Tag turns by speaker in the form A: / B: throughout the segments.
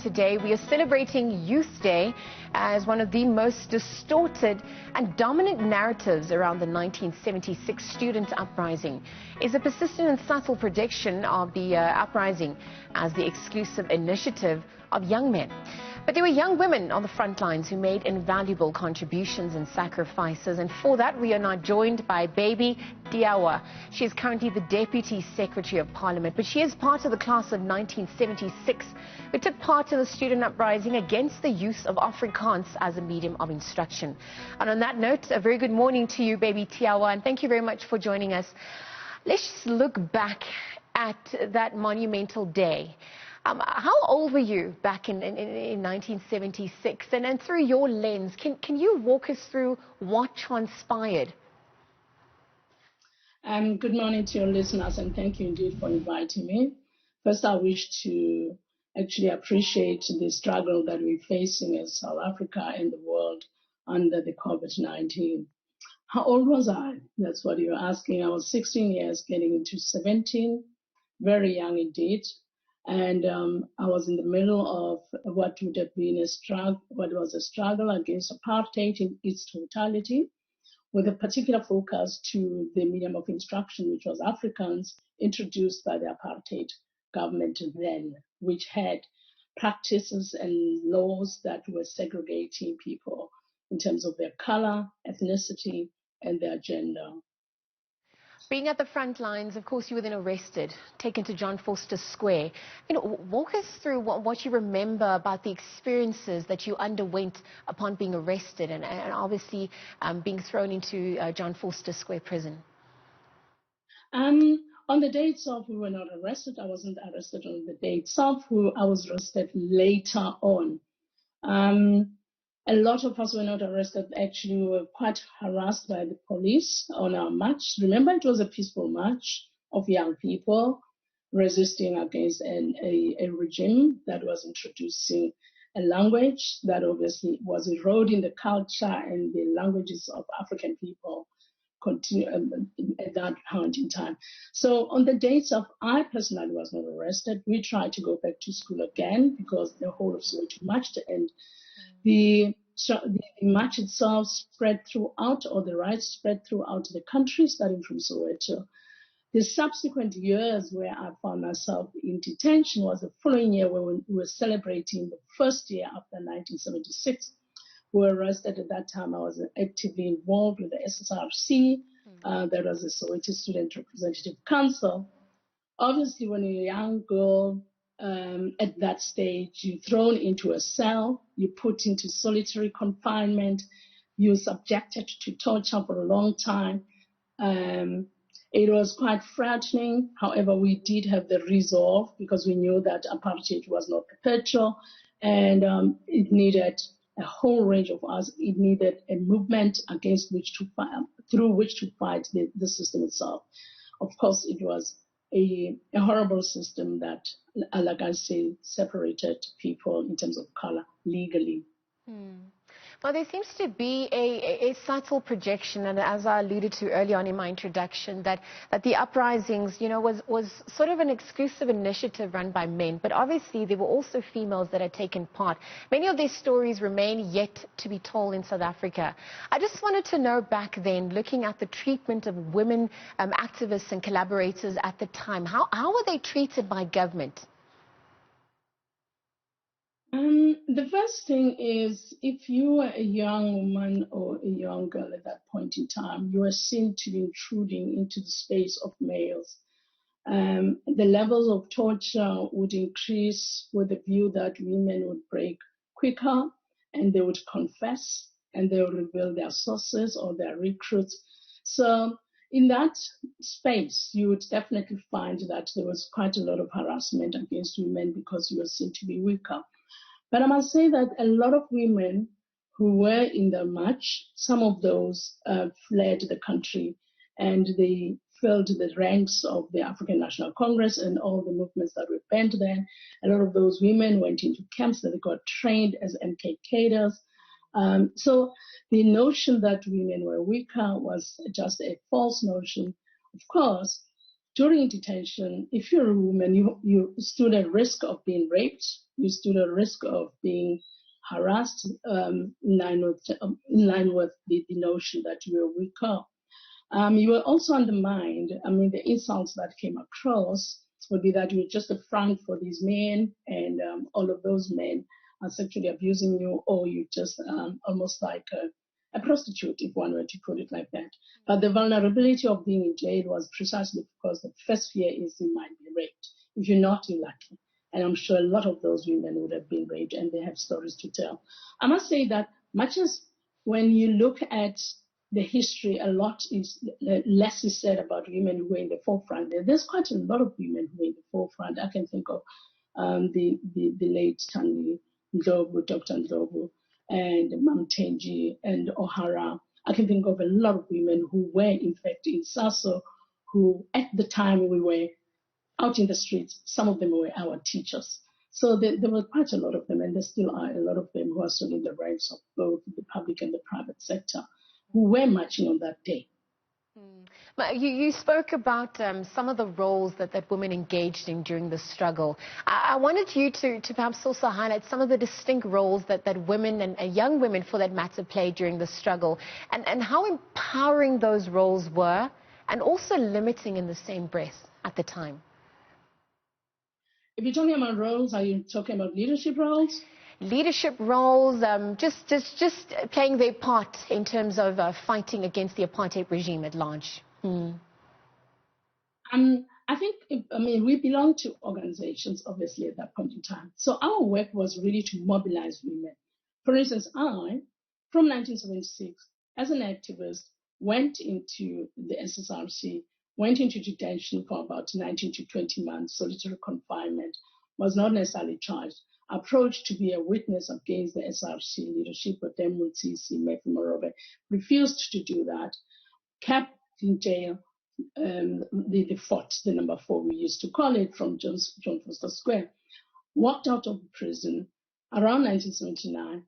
A: today. We are celebrating Youth Day as one of the most distorted and dominant narratives around the 1976 student uprising is a persistent and subtle projection of the uprising as the exclusive initiative of young men. But there were young women on the front lines who made invaluable contributions and sacrifices, and for that we are now joined by baby Twala. She is currently the Deputy Secretary of Parliament, but she is part of the class of 1976 who took part in the student uprising against the use of Afrikaans as a medium of instruction. And on that note, a very good morning to you, baby Twala, and thank you very much for joining us. Let's just look back at that monumental day. How old were you back in 1976? And then through your lens, can you walk us through what transpired?
B: Good morning to your listeners, and thank you indeed for inviting me. First, I wish to actually appreciate the struggle that we're facing as South Africa and the world under the COVID-19. How old was I? That's what you're asking. I was 16 years, getting into 17, very young indeed. And I was in the middle of what would have been a struggle against apartheid in its totality, with a particular focus to the medium of instruction, which was Afrikaans, introduced by the apartheid government then, which had practices and laws that were segregating people in terms of their color, ethnicity, and their gender.
A: Being at the front lines, of course, you were then arrested, taken to John Vorster Square. Walk us through what you remember about the experiences that you underwent upon being arrested and obviously being thrown into John Vorster Square prison.
B: On the day itself, we were not arrested. I wasn't arrested on the day itself. I was arrested later on. A lot of us were not arrested. Actually, we were quite harassed by the police on our march. Remember, it was a peaceful march of young people resisting against a regime that was introducing a language that obviously was eroding the culture and the languages of African people at that point in time. So on the dates of, I personally was not arrested. We tried to go back to school again because the whole of Soweto marched, and the march itself spread throughout, or the riots spread throughout the country, starting from Soweto. The subsequent years where I found myself in detention was the following year, where we were celebrating the first year after 1976. We were arrested at that time. I was actively involved with the SSRC. That was the Soweto Student Representative Council. Obviously, when you're a young girl, at that stage, you're thrown into a cell, you're put into solitary confinement, you're subjected to torture for a long time. It was quite frightening. However, we did have the resolve because we knew that apartheid was not perpetual, and it needed a whole range of us. It needed a movement against which to fight, through which to fight the system itself. Of course, it was a horrible system that, like I say, separated people in terms of color legally.
A: Well, there seems to be a subtle projection, and as I alluded to early on in my introduction, that the uprisings, was sort of an exclusive initiative run by men, but obviously there were also females that had taken part. Many of their stories remain yet to be told in South Africa. I just wanted to know back then, looking at the treatment of women activists and collaborators at the time, how were they treated by government?
B: The first thing is, if you were a young woman or a young girl at that point in time, you were seen to be intruding into the space of males. The levels of torture would increase with the view that women would break quicker, and they would confess, and they would reveal their sources or their recruits. So in that space, you would definitely find that there was quite a lot of harassment against women because you were seen to be weaker. But I must say that a lot of women who were in the march, some of those fled the country, and they filled the ranks of the African National Congress and all the movements that were banned then. A lot of those women went into camps that they got trained as MK cadres. So the notion that women were weaker was just a false notion. Of course, during detention, if you're a woman, you stood at risk of being raped, you stood at risk of being harassed, in line with the notion that you were weaker. You were also undermined. I mean, the insults that came across would be that you were just a front for these men, and all of those men are sexually abusing you, or you just almost like a prostitute, if one were to put it like that. But the vulnerability of being in jail was precisely because the first fear is you might be raped. If you're not, you're lucky. And I'm sure a lot of those women would have been raped, and they have stories to tell. I must say that much as when you look at the history, a lot is less is said about women who were in the forefront. There's quite a lot of women who were in the forefront. I can think of the late Stanley Ndlovu, Dr. Ndlovu, and Mamtenji and O'Hara. I can think of a lot of women who were, in fact, in SASO, who at the time we were out in the streets, some of them were our teachers. So there were quite a lot of them, and there still are a lot of them who are still in the ranks of both the public and the private sector, who were marching on that day.
A: You spoke about some of the roles that women engaged in during the struggle. I wanted you to perhaps also highlight some of the distinct roles that women and young women, for that matter, played during the struggle, and how empowering those roles were, and also limiting in the same breath at the time.
B: If you're talking about roles, are you talking about leadership roles?
A: Leadership roles, just playing their part in terms of fighting against the apartheid regime at large.
B: I think, we belong to organizations, obviously, at that point in time. So our work was really to mobilize women. For instance, I, from 1976, as an activist, went into the SSRC, went into detention for about 19 to 20 months, solitary confinement, was not necessarily charged, approached to be a witness against the SRC leadership, but then Mutsisi, Morobe, refused to do that, kept in jail, the fort, the number 4 we used to call it, from John Foster Square, walked out of prison around 1979.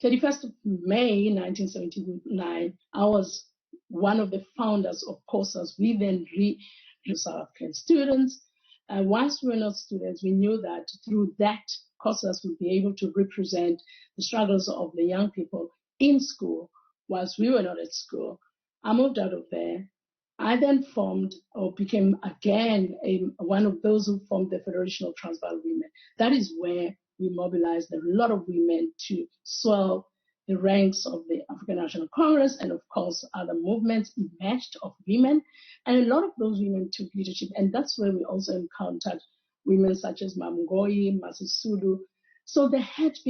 B: 31st of May 1979, I was one of the founders of COSAS. We then South African students. Once we were not students, we knew that through that, COSAS would be able to represent the struggles of the young people in school, whilst we were not at school. I moved out of there. I then formed, or became again, one of those who formed the Federation of Transvaal Women. That is where we mobilized a lot of women to swell the ranks of the African National Congress, and of course other movements emerged of women, and a lot of those women took leadership, and that's where we also encountered women such as Mamgoyi, Masisulu. So there has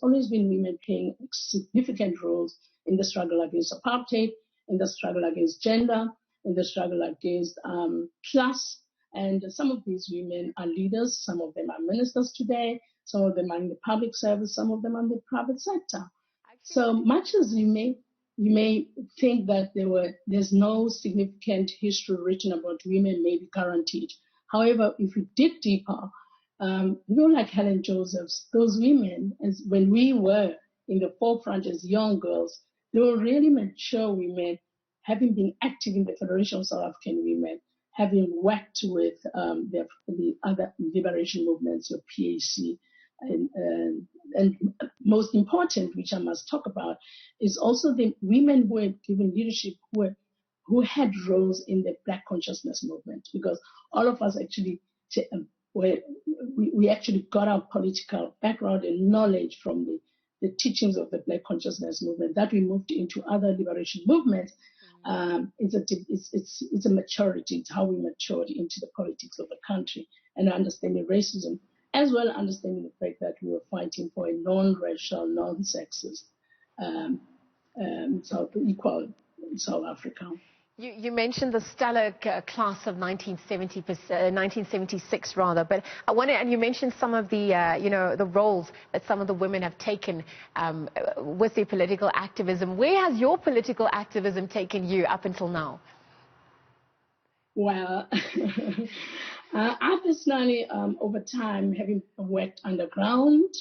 B: always been women playing significant roles in the struggle against apartheid, in the struggle against gender, in the struggle against class, and some of these women are leaders, some of them are ministers today, some of them are in the public service, some of them are in the private sector. So much as you may think that there's no significant history written about women may be guaranteed. However, if we dig deeper, like Helen Josephs, those women, as when we were in the forefront as young girls, they were really mature women, having been active in the Federation of South African Women, having worked with the other liberation movements, your PAC, and most important, which I must talk about, is also the women who were given leadership who had roles in the Black consciousness movement, because all of us actually we actually got our political background and knowledge from the teachings of the Black consciousness movement that we moved into other liberation movements. It's a maturity. It's how we matured into the politics of the country and understanding racism, as well as understanding the fact that we were fighting for a non-racial, non-sexist, equal South Africa.
A: You mentioned the stellar class of 1976, rather, but I wanted, and you mentioned some of the, the roles that some of the women have taken with their political activism. Where has your political activism taken you up until now?
B: Well, I personally, over time, having worked underground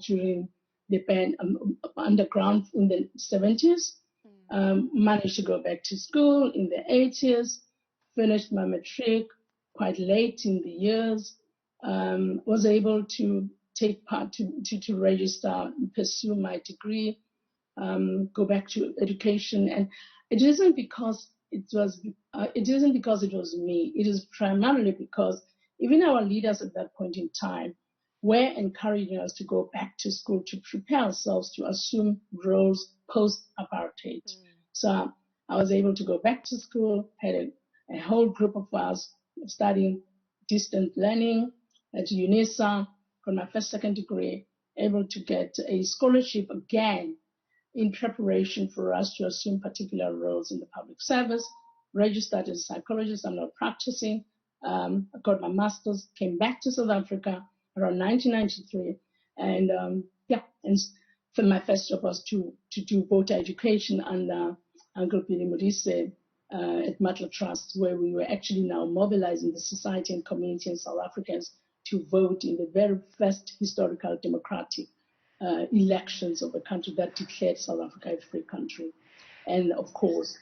B: during the underground in the 70s, managed to go back to school in the 80s, finished my matric, quite late in the years, was able to take part to register, pursue my degree, go back to education. And it isn't because it was me. It is primarily because even our leaders at that point in time were encouraging us to go back to school to prepare ourselves to assume roles post-apartheid. So I was able to go back to school, had a whole group of us studying distant learning at UNISA, got my first, second degree, able to get a scholarship again in preparation for us to assume particular roles in the public service, registered as a psychologist. I'm not practicing. I got my master's, came back to South Africa around 1993. And and for my first job was to do voter education under Uncle Billy Modise at Matla Trust, where we were actually now mobilizing the society and community in South Africans to vote in the very first historical democratic elections of a country that declared South Africa a free country. And of course,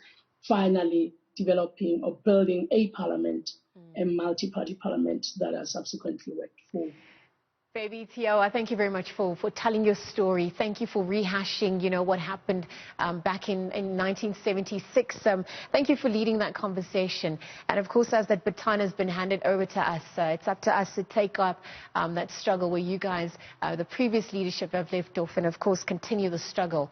B: finally developing or building a parliament, a multi-party parliament that I subsequently worked for.
A: Baby Tiawa, thank you very much for telling your story. Thank you for rehashing, what happened back in 1976. Thank you for leading that conversation. And of course, as that baton has been handed over to us, it's up to us to take up that struggle where you guys, the previous leadership, have left off, and of course continue the struggle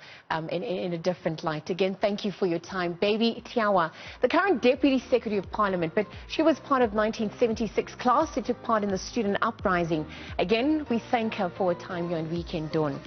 A: in a different light. Again, thank you for your time. Baby Tiawa, the current Deputy Secretary of Parliament, but she was part of 1976 class who took part in the student uprising. Again, we thank her for her time here on Weekend Dawn.